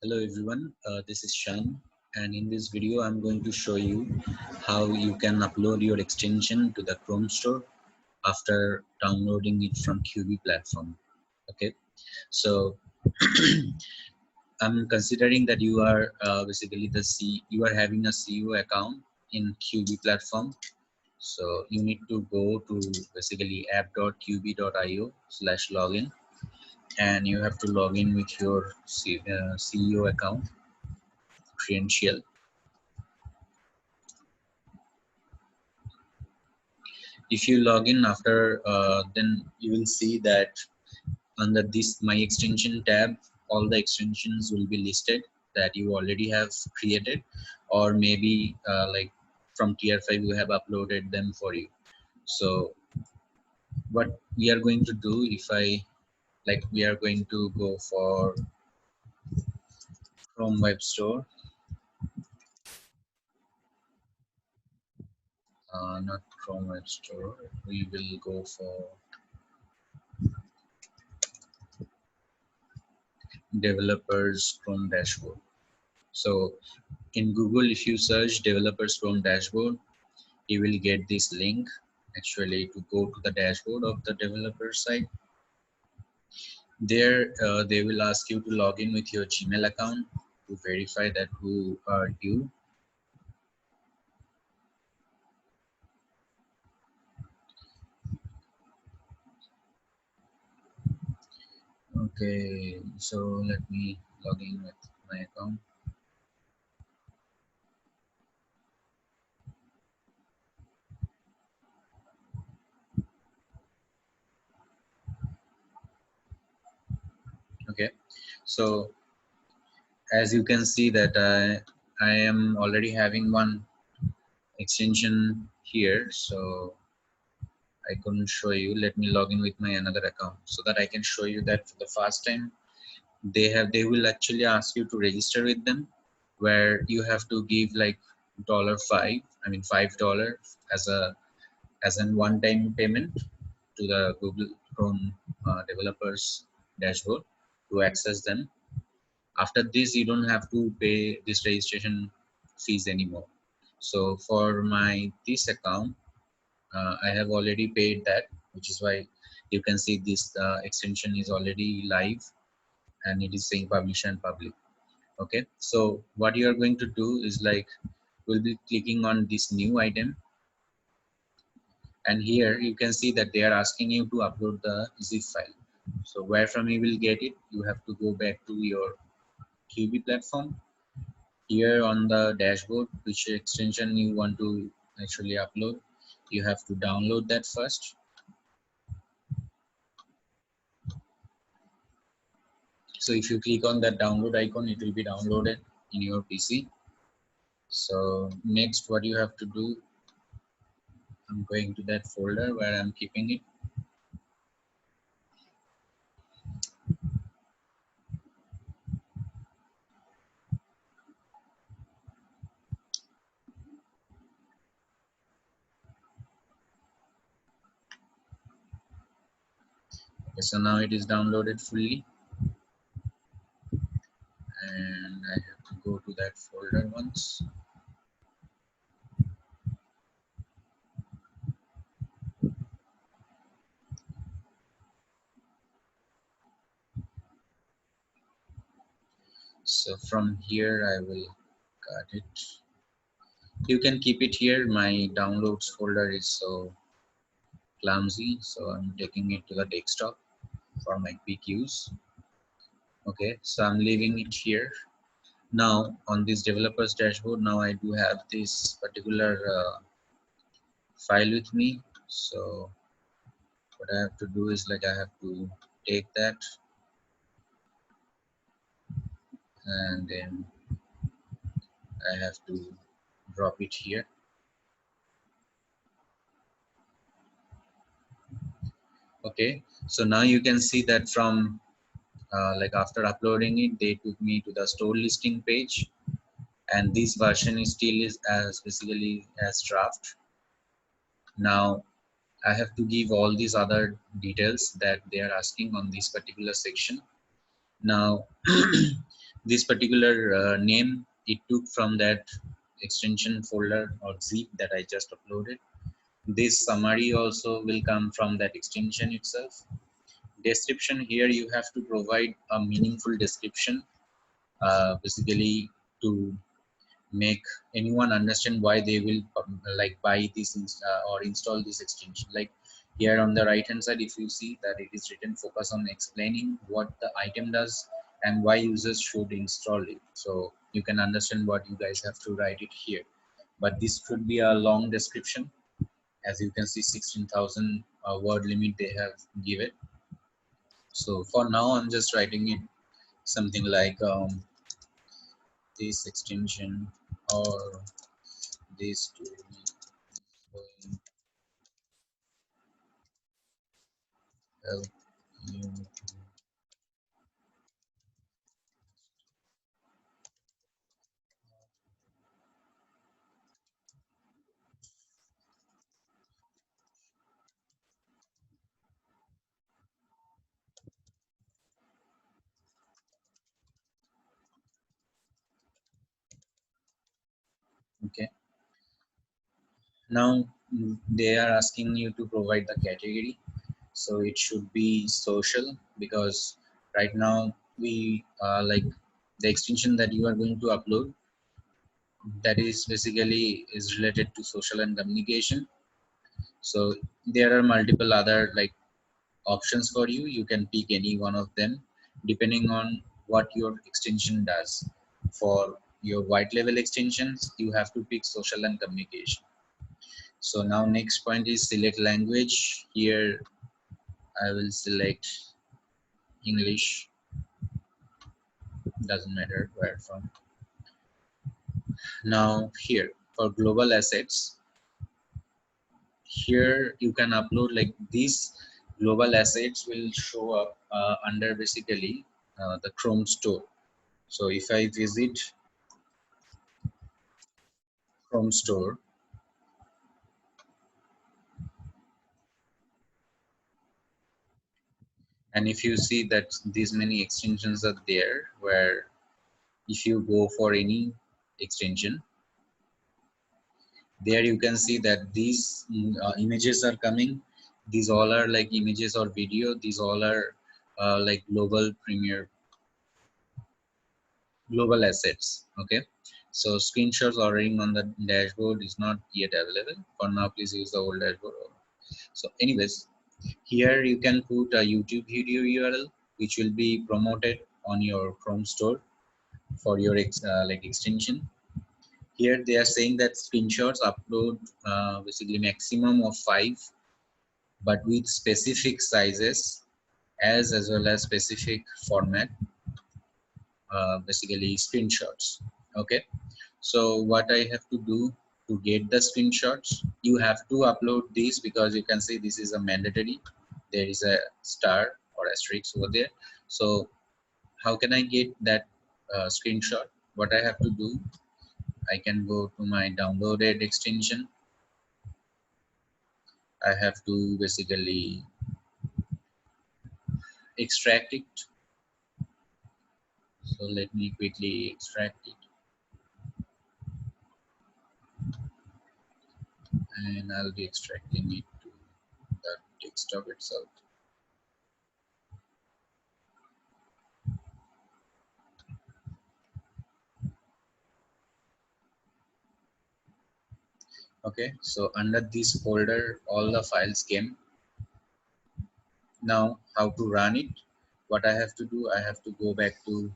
Hello everyone, this is Shan, and in this video I'm going to show you how you can upload your extension to the Chrome store after downloading it from QB platform. Okay, so I'm considering that you are basically you are having a CEO account in QB platform. So you need to go to basically app.qb.io/login, and you have to log in with your CEO account credential. If you log in after, then you will see that under this My Extension tab, all the extensions will be listed that you already have created, or maybe like from tier 5 you have uploaded them for you. So what we are going to do, if I like, we are going to go for Chrome Web Store, not Chrome Web Store, we will go for developers Chrome dashboard. So in Google, if you search developers Chrome dashboard, you will get this link actually to go to the dashboard of the developer site. There they will ask you to log in with your Gmail account to verify that who are you. Okay, so let me log in with my account. Okay, so as you can see that I am already having one extension here, so I couldn't show you. Let me log in with my another account so that I can show you that for the first time they will actually ask you to register with them, where you have to give like $5 as an one-time payment to the Google Chrome developers dashboard to access them. After this, you don't have to pay this registration fees anymore. So for my this account, I have already paid that, which is why you can see this extension is already live and it is saying publish and public. Okay, so what you are going to do is like, we'll be clicking on this new item, and here you can see that they are asking you to upload the zip file. So where from you will get it, you have to go back to your QB platform. Here on the dashboard, which extension you want to actually upload, you have to download that first. So if you click on that download icon, it will be downloaded in your PC. So next what you have to do, I'm going to that folder where I'm keeping it. Okay, so now it is downloaded fully, and I have to go to that folder once. So from here I will cut it. You can keep it here. My downloads folder is so clumsy, so I'm taking it to the desktop for my quick use. Okay, so I'm leaving it here. Now on this developers dashboard, now I do have this particular file with me. So what I have to do is like, I have to take that and then I have to drop it here. Okay, so now you can see that from like after uploading it, they took me to the store listing page, and this version is still is as basically as draft. Now I have to give all these other details that they are asking on this particular section. Now This particular name it took from that extension folder or zip that I just uploaded. This summary also will come from that extension itself. Description, here you have to provide a meaningful description, basically to make anyone understand why they will like buy this or install this extension. Like here on the right hand side, if you see that it is written focus on explaining what the item does and why users should install it, so you can understand what you guys have to write it here. But this could be a long description. As you can see, 16,000 word limit they have given. So for now I'm just writing it something like this extension or this tool will help you. Okay, now they are asking you to provide the category, so it should be social, because right now we like the extension that you are going to upload, that is basically is related to social and communication. So there are multiple other like options for you. You can pick any one of them depending on what your extension does. For your white level extensions, you have to pick social and communication. So now next point is select language. Here I will select English, doesn't matter where from. Now here for global assets, here you can upload like these global assets will show up under basically the Chrome store. So if I visit Chrome store, and if you see that these many extensions are there, where if you go for any extension, there you can see that these images are coming. These all are like images or video. These all are like global assets. Okay, so screenshots ordering on the dashboard is not yet available for now. Please use the old dashboard. So anyways, here you can put a YouTube video URL which will be promoted on your Chrome store for your like extension. Here they are saying that screenshots upload basically maximum of 5, but with specific sizes as well as specific format, basically screenshots. Okay, so what I have to do to get the screenshots, you have to upload these, because you can see this is a mandatory. There is a star or asterisk over there. So how can I get that screenshot? What I have to do, I can go to my downloaded extension. I have to basically extract it. So let me quickly extract it, and I'll be extracting it to the desktop itself. Okay, so under this folder all the files came. Now how to run it? What I have to do, I have to go back to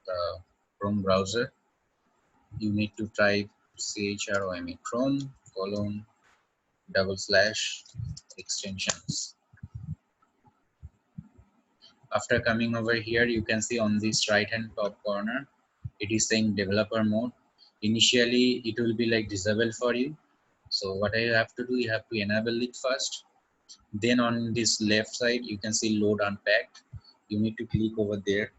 the Chrome browser. You need to type CHROME Chrome colon / extensions. After coming over here, you can see on this right hand top corner it is saying developer mode. Initially it will be like disabled for you, so what I have to do, you have to enable it first. Then on this left side you can see load unpacked. You need to click over there,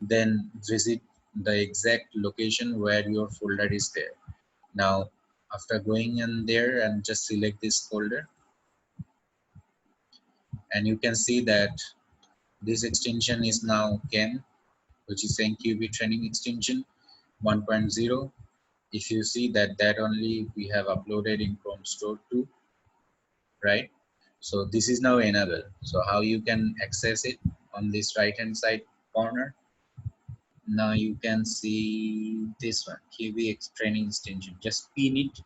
then visit the exact location where your folder is there. Now after going in there and just select this folder, and you can see that this extension is now came. which is saying QB training extension 1.0. If you see that only we have uploaded in Chrome Store 2, right? So this is now enabled. So how you can access it on this right hand side corner? Now you can see this one, QB training extension. Just pin it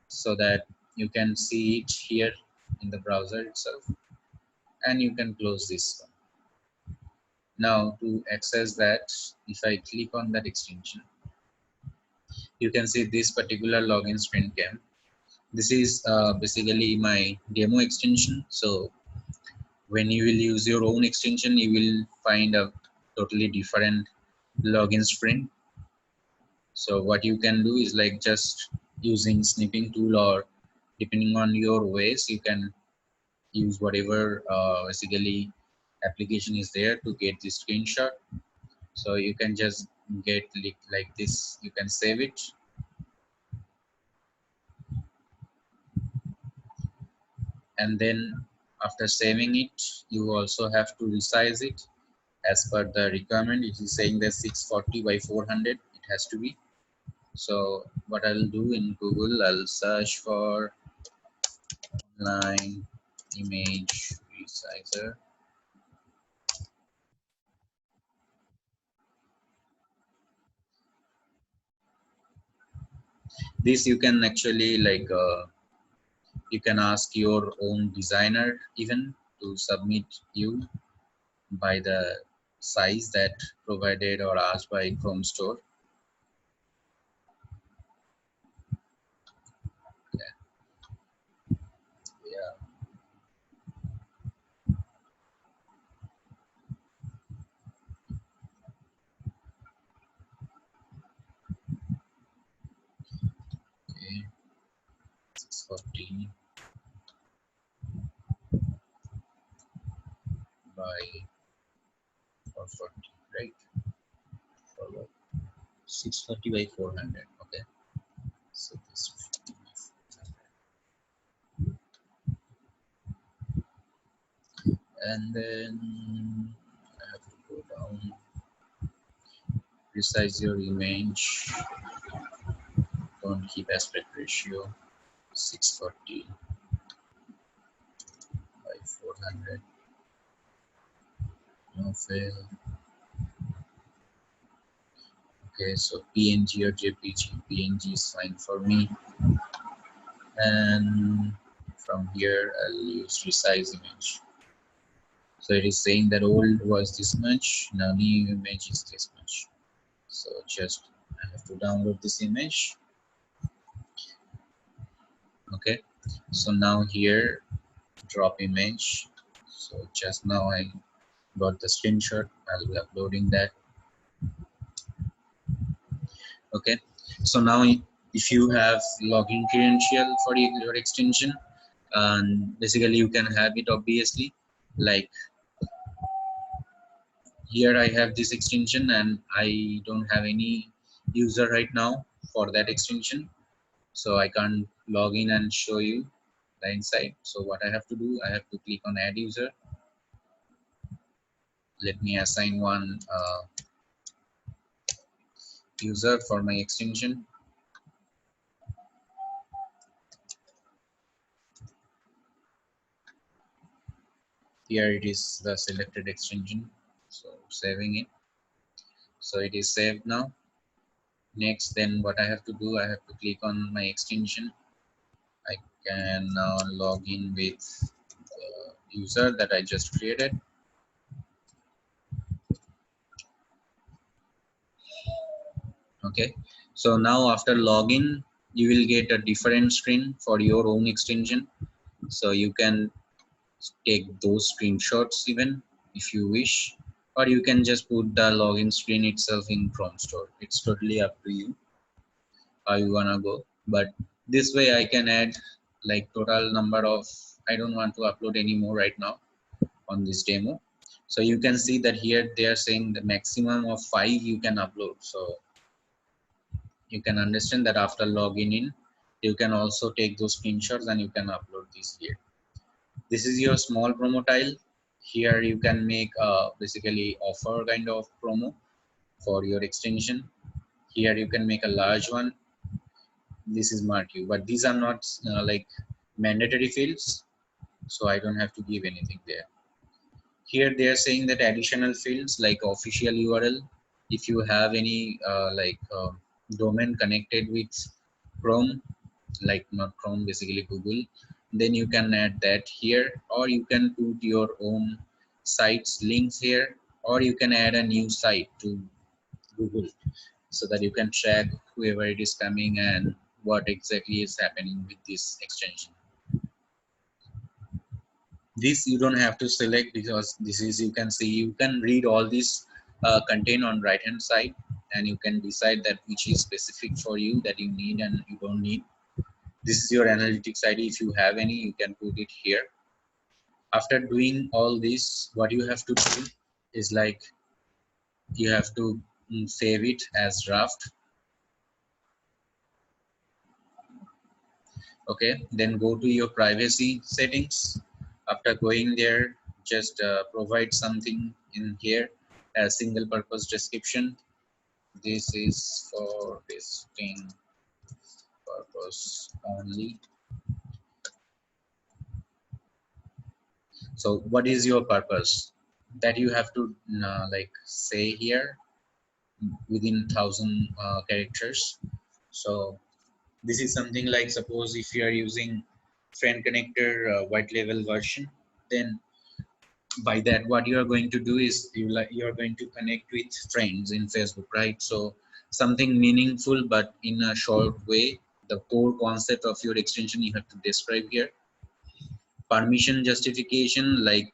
so that you can see it here in the browser itself, and you can close this one. Now to access that, if I click on that extension, you can see this particular login screen came. This is basically my demo extension. So when you will use your own extension, you will find a totally different login screen. So what you can do is like just using snipping tool, or depending on your ways, you can use whatever basically application is there to get this screenshot. So you can just get like this, you can save it, and then after saving it, you also have to resize it as per the requirement. It is saying that 640 by 400 it has to be. So what I'll do in Google, I'll search for online image resizer. This you can actually like you can ask your own designer even to submit you by the size that provided or asked by Chrome Store. Yeah. Okay. 640 by 440, right? For 640 by 400. Okay. So this 50 by 400. And then I have to go down, resize your image, don't keep aspect ratio, 640 by 400, no fail. Okay, so PNG or JPG. PNG is fine for me. And from here, I'll use resize image. So it is saying that old was this much, now new image is this much. So just I have to download this image. Okay, so now here, drop image. So just now I got the screenshot. I'll be uploading that. Okay, so now if you have login credential for your extension, and basically you can have it obviously, like here I have this extension and I don't have any user right now for that extension, so I can't log in and show you the inside. So what I have to do, I have to click on add user. Let me assign one user for my extension. Here it is the selected extension, so saving it. So it is saved now. Next, then what I have to do, I have to click on my extension. I can now log in with the user that I just created. Okay, so now after login, you will get a different screen for your own extension. So you can take those screenshots even if you wish, or you can just put the login screen itself in Chrome Store. It's totally up to you how you wanna go. But this way I can add like total number of, I don't want to upload anymore right now on this demo. So you can see that here they are saying the maximum of 5 you can upload. So you can understand that after logging in, you can also take those screenshots and you can upload this here. This is your small promo tile. Here you can make basically offer kind of promo. for your extension. Here you can make a large one. This is mark you, but these are not like mandatory fields, so I don't have to give anything there. Here they are saying that additional fields like official URL, if you have any domain connected with Chrome, like not Chrome, basically Google, then you can add that here, or you can put your own sites links here, or you can add a new site to Google so that you can track whoever it is coming and what exactly is happening with this extension. This you don't have to select because this is, you can see, you can read all this content on right hand side, and you can decide that which is specific for you that you need and you don't need. This is your analytics ID. If you have any, you can put it here. After doing all this, what you have to do is like you have to save it as draft. Okay, then go to your privacy settings. After going there, just provide something in here, a single purpose description. This is for testing purpose only. So what is your purpose that you have to like say here within 1000 characters. So this is something like, suppose if you are using friend connector white label version, then by that what you are going to do is you are going to connect with friends in Facebook, right? So something meaningful but in a short way. The core concept of your extension you have to describe here. Permission justification, like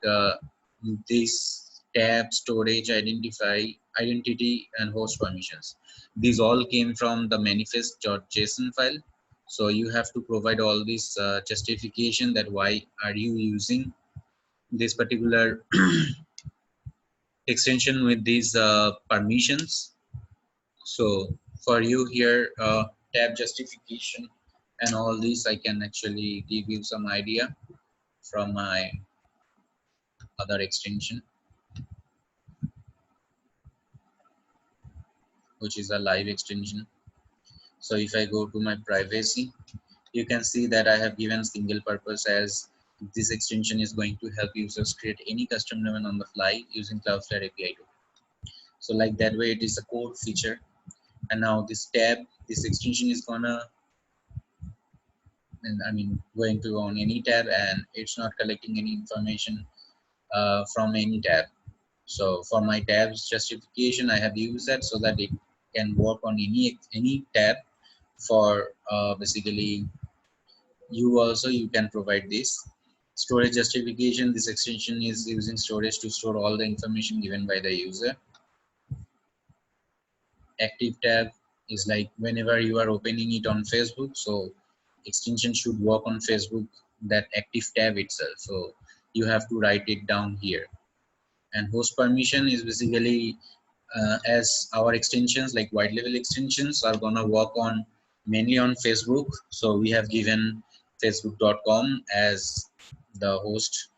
this tab, storage, identity and host permissions, these all came from the manifest.json file. So you have to provide all this justification that why are you using this particular extension with these permissions. So for you here, tab justification and all these, I can actually give you some idea from my other extension, which is a live extension. So if I go to my privacy, you can see that I have given single purpose, as this extension is going to help users create any custom domain on the fly using Cloudflare API. So like that way, it is a core feature. And now this tab, this extension is gonna, and I mean, going to on any tab, and it's not collecting any information from any tab. So for my tabs justification, I have used that so that it can work on any tab. For basically you also, you can provide this storage justification. This extension is using storage to store all the information given by the user. Active tab is like whenever you are opening it on Facebook, so extension should work on Facebook, that active tab itself. So you have to write it down here. And host permission is basically as our extensions like white label extensions are gonna work on mainly on Facebook. So we have given facebook.com as the host.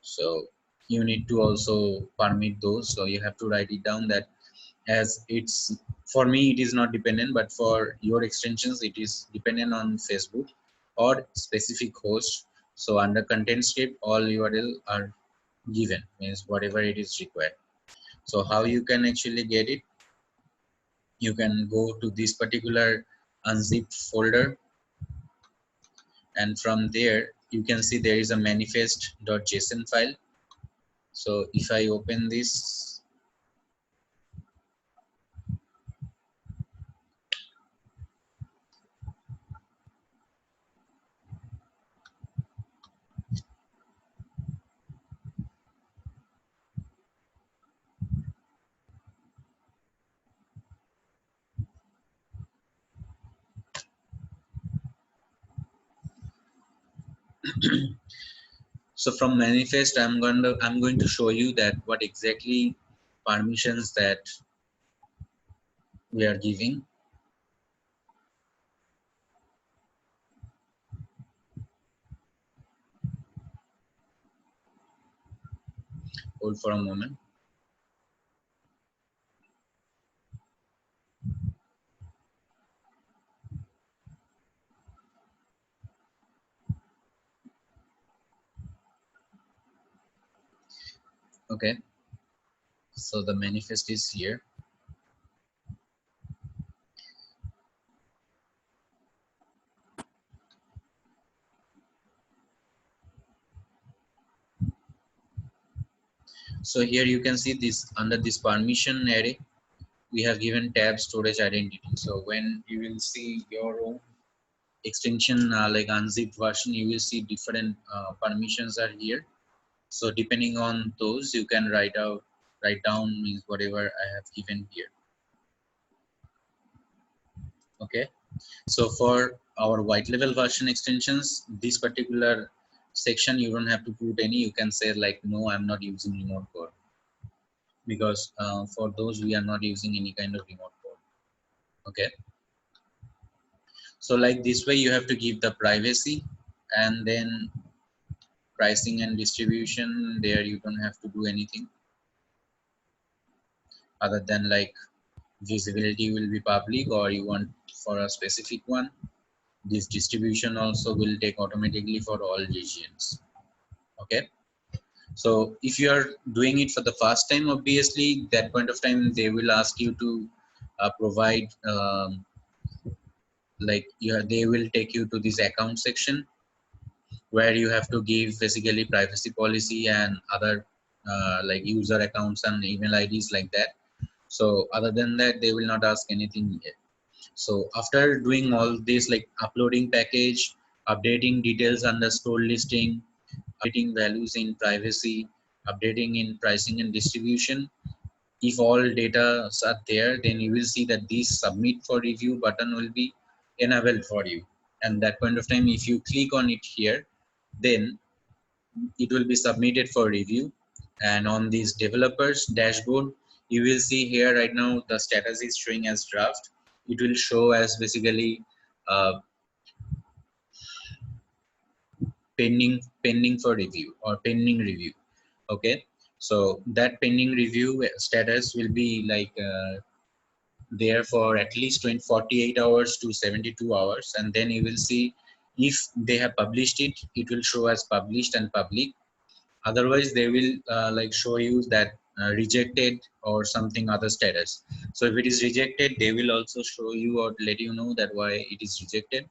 So you need to also permit those. So you have to write it down that, as it's, for me it is not dependent, but for your extensions it is dependent on Facebook or specific host. So under content script, all URL are given, means whatever it is required. So how you can actually get it, you can go to this particular unzipped folder, and from there you can see there is a manifest.json file. So if I open this, so from manifest I'm going to show you that what exactly permissions that we are giving. Hold for a moment. Okay, so the manifest is here. So here you can see this under this permission array, we have given tab storage identity. So when you will see your own extension like unzipped version, you will see different permissions are here. So depending on those, you can write down means whatever I have given here. Okay. So for our white label version extensions, this particular section you don't have to put any. You can say like, no, I'm not using remote code, because for those we are not using any kind of remote code. Okay. So like this way you have to give the privacy, and then pricing and distribution, there you don't have to do anything other than like visibility will be public, or you want for a specific one. This distribution also will take automatically for all regions. Okay. So if you are doing it for the first time, obviously that point of time they will ask you to provide like they will take you to this account section, where you have to give basically privacy policy and other like user accounts and email IDs like that. So other than that, they will not ask anything yet. So after doing all this, like uploading package, updating details under store listing, updating values in privacy, updating in pricing and distribution, if all data are there, then you will see that this submit for review button will be enabled for you. And that point of time, if you click on it here, then it will be submitted for review. And on this developers dashboard, you will see here right now the status is showing as draft. It will show as basically uh, pending for review or pending review. Okay, so that pending review status will be like there for at least 48 hours to 72 hours, and then you will see if they have published it, it will show as published and public. Otherwise they will like show you that rejected or something other status. So if it is rejected, they will also show you or let you know that why it is rejected.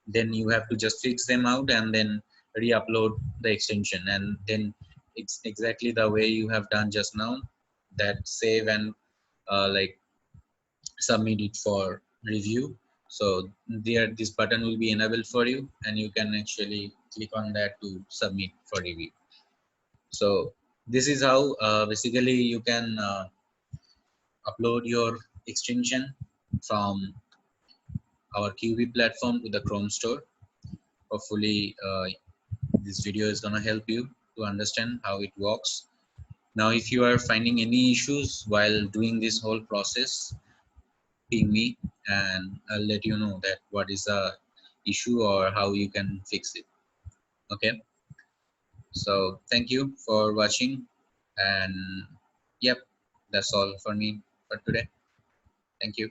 Then you have to just fix them out and then re-upload the extension, and then it's exactly the way you have done just now, that save and like submit it for review. So there this button will be enabled for you, and you can actually click on that to submit for review. So this is how basically you can upload your extension from our QB platform to the Chrome store. Hopefully this video is going to help you to understand how it works. Now if you are finding any issues while doing this whole process, ping me and I'll let you know that what is the issue or how you can fix it. Okay, so thank you for watching, and yep, that's all for me for today. Thank you.